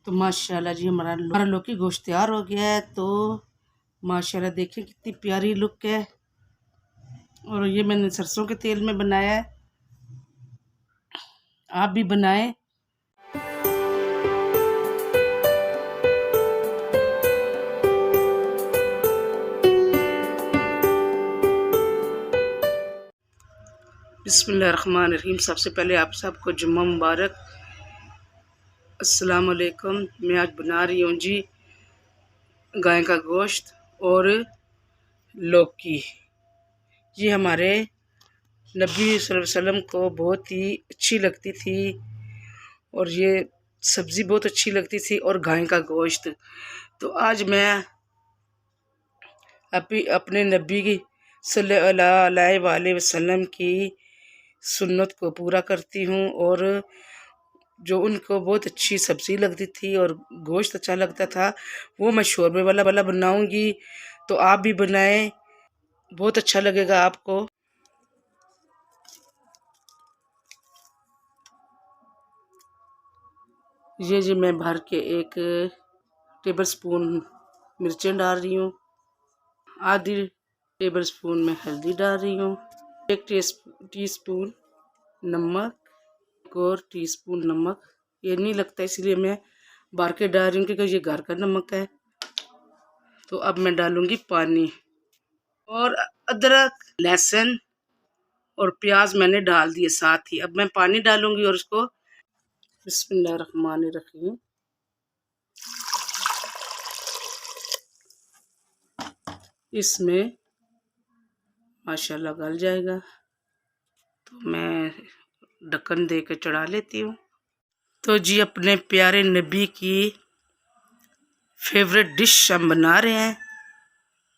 तो माशाल्लाह जी हमारा लौकी गोश्त तैयार हो गया है। तो माशाल्लाह देखिए कितनी प्यारी लुक है। और ये मैंने सरसों के तेल में बनाया है, आप भी बनाएं। बिस्मिल्लाहिर्रहमानिर्रहीम। सबसे पहले आप सबको जुम्मा मुबारक। अस्सलाम वालेकुम। मैं आज बना रही हूँ जी गाय का गोश्त और लौकी। ये हमारे नबी सल्लल्लाहु अलैहि वसल्लम को बहुत ही अच्छी लगती थी और ये सब्ज़ी बहुत अच्छी लगती थी और गाय का गोश्त। तो आज मैं अपने नबी की सल्लल्लाहु अलैहि वसल्लम की सुन्नत को पूरा करती हूँ और जो उनको बहुत अच्छी सब्ज़ी लगती थी और गोश्त अच्छा लगता था वो मैं शोरबे वाला बनाऊंगी। तो आप भी बनाएं, बहुत अच्छा लगेगा आपको। ये जी मैं भर के 1 टेबल स्पून मिर्चें डाल रही हूँ, आधी टेबल स्पून में हल्दी डाल रही हूँ, 1 टीस्पून नमक, 1 और टीस्पून नमक। ये नहीं लगता इसलिए मैं भर के डाल रही हूँ क्योंकि ये घर का नमक है। तो अब मैं डालूंगी पानी और अदरक, लहसुन और प्याज मैंने डाल दिए साथ ही। अब मैं पानी डालूंगी और उसको बिस्मिल्लाहिर्रहमानिर्रहीम इसमें माशाल्लाह गल जाएगा। तो मैं ढक्कन दे के चढ़ा लेती हूँ। तो जी अपने प्यारे नबी की फेवरेट डिश हम बना रहे हैं,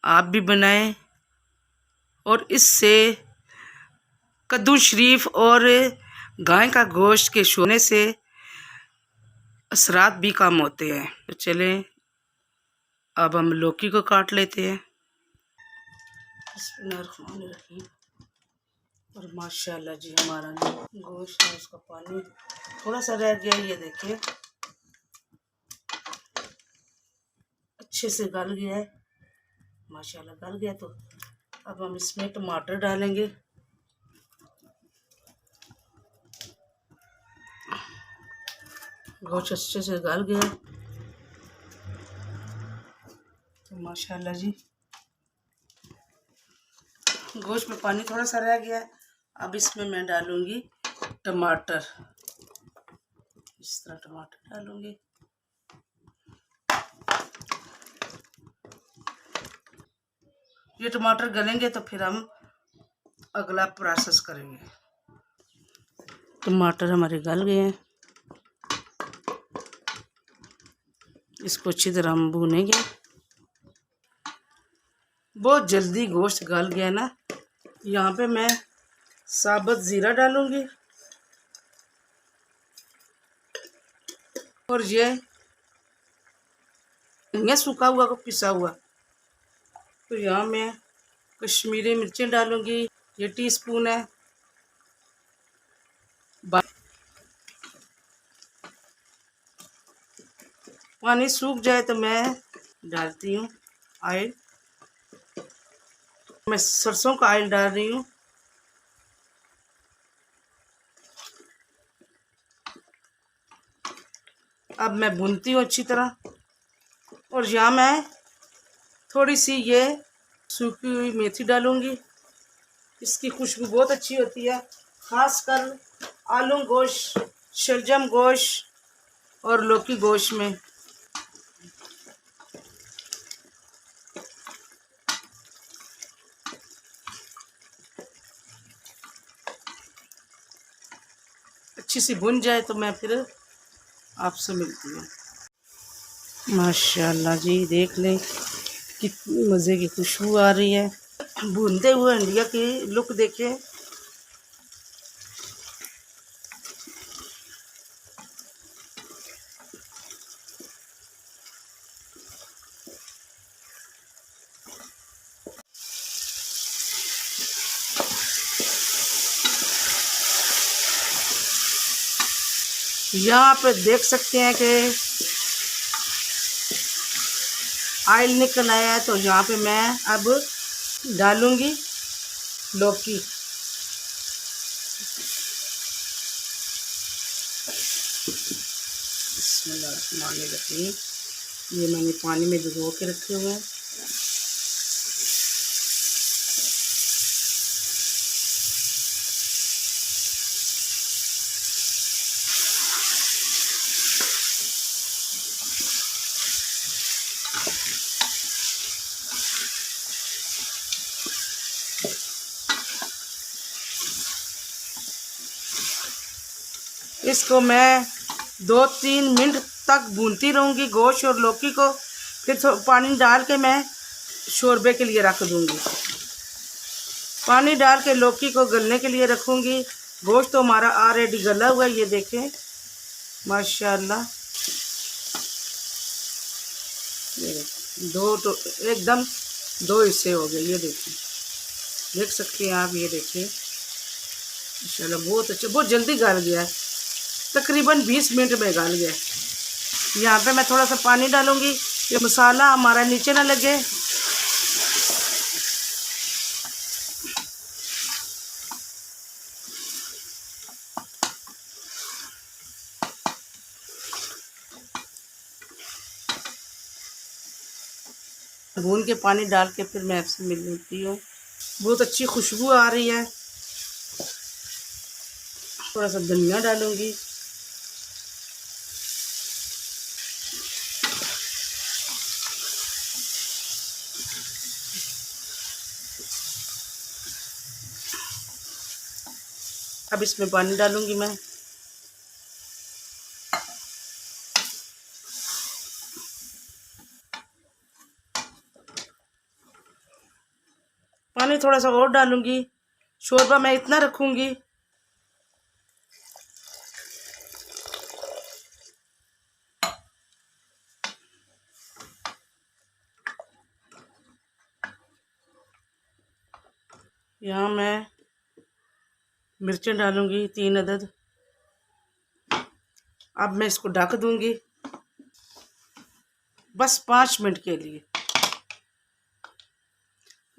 आप भी बनाएं। और इससे कद्दू शरीफ और गाय का गोश्त के सोने से असरात भी कम होते हैं। तो चलें अब हम लौकी को काट लेते हैं। बिस्मिल्लाहिर्रहमानिर्रहीम। और माशाल्लाह जी हमारा गोश्त है उसका पानी थोड़ा सा रह गया, ये देखिए अच्छे से गल गया है, माशाल्लाह गल गया। तो अब हम इसमें टमाटर डालेंगे। गोश्त अच्छे से गल गया तो माशाल्लाह जी गोश्त में पानी थोड़ा सा रह गया है। अब इसमें मैं डालूंगी टमाटर, इस तरह टमाटर डालूंगी। ये टमाटर गलेंगे तो फिर हम अगला प्रोसेस करेंगे। टमाटर हमारे गल गए हैं, इसको अच्छी तरह हम भूनेंगे। बहुत जल्दी गोश्त गल गया ना। यहाँ पे मैं साबुत ज़ीरा डालूंगी और ये सूखा हुआ को पिसा हुआ। तो यहाँ मैं कश्मीरी मिर्चें डालूंगी, ये टीस्पून है। पानी सूख जाए तो मैं डालती हूँ ऑयल। मैं सरसों का ऑयल डाल रही हूँ। अब मैं भूनती हूँ अच्छी तरह। और यहाँ मैं थोड़ी सी ये सूखी हुई मेथी डालूंगी, इसकी खुशबू बहुत अच्छी होती है, खासकर आलू गोश्त, शलजम गोश्त और लौकी गोश्त में। अच्छी सी भुन जाए तो मैं फिर आपसे मिलती हूँ। माशाल्लाह जी देख लें कितनी मज़े की खुशबू आ रही है। भूनते हुए अंडिया की लुक देखें। यहाँ पे देख सकते हैं कि ऑयल निकल आया है। तो यहाँ पे मैं अब डालूँगी लौकी। बिस्मिल्लाहिर्रहमानिर्रहीम। ये मैंने पानी में भिगो के रखे हुए हैं। इसको मैं 2-3 मिनट तक भूनती रहूँगी गोश्त और लौकी को। फिर पानी डाल के मैं शोरबे के लिए रख दूँगी। पानी डाल के लौकी को गलने के लिए रखूँगी। गोश्त तो हमारा ऑलरेडी गला हुआ है, ये देखें माशाल्लाह। एकदम 2 हिस्से हो गए, ये देखें, देख सकते हैं आप, ये देखिए माशाल्लाह बहुत अच्छा, बहुत जल्दी गल गया है, तकरीबन 20 मिनट में गल गया। यहाँ पे मैं थोड़ा सा पानी डालूँगी, ये मसाला हमारा नीचे ना लगे। भून के पानी डाल के फिर मैं आपसे मिल लेती हूँ। बहुत अच्छी खुशबू आ रही है। थोड़ा सा धनिया डालूँगी। अब इसमें पानी डालूँगी मैं। पानी थोड़ा सा और डालूँगी। शोरबा मैं इतना रखूँगी। यहाँ मैं मिर्चें डालूँगी 3 अदद। अब मैं इसको ढक दूँगी बस 5 मिनट के लिए।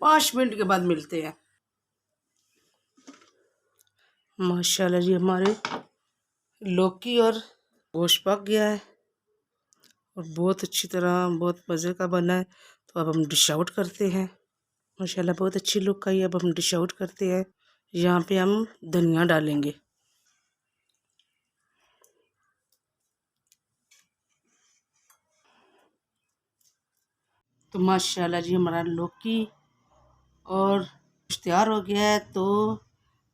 5 मिनट के बाद मिलते हैं। माशाल्लाह जी, हमारे लौकी और गोश्त पक गया है और बहुत अच्छी तरह, बहुत मज़े का बना है। तो अब हम डिश आउट करते हैं। माशाल्लाह बहुत अच्छी लुक आई। अब हम डिश आउट करते हैं। यहाँ पे हम धनिया डालेंगे। तो माशाल्लाह जी, हमारा लौकी और तैयार हो गया है। तो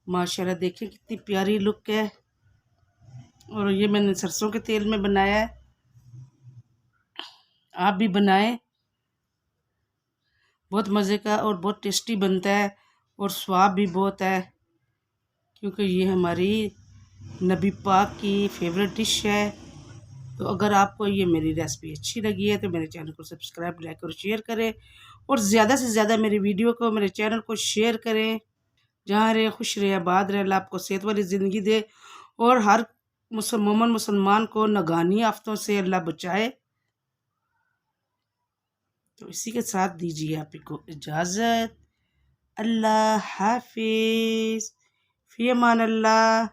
माशाल्लाह देखिए कितनी प्यारी लुक है। और ये मैंने सरसों के तेल में बनाया है, आप भी बनाएं। बहुत मज़े का और बहुत टेस्टी बनता है और स्वाद भी बहुत है, क्योंकि ये हमारी नबी पाक की फेवरेट डिश है। तो अगर आपको ये मेरी रेसिपी अच्छी लगी है तो मेरे चैनल को सब्सक्राइब, लाइक और शेयर करें। और ज़्यादा से ज़्यादा मेरी वीडियो को, मेरे चैनल को शेयर करें। जहाँ रहे खुश रहे, आबाद रहे, अल्लाह आपको सेहत वाली ज़िंदगी दे और हर मुसलमान को नगानी आफतों से अल्लाह बचाए। तो इसी के साथ दीजिए आप को इजाज़त। अल्लाह हाफिज़, फ़ी अमान अल्लाह।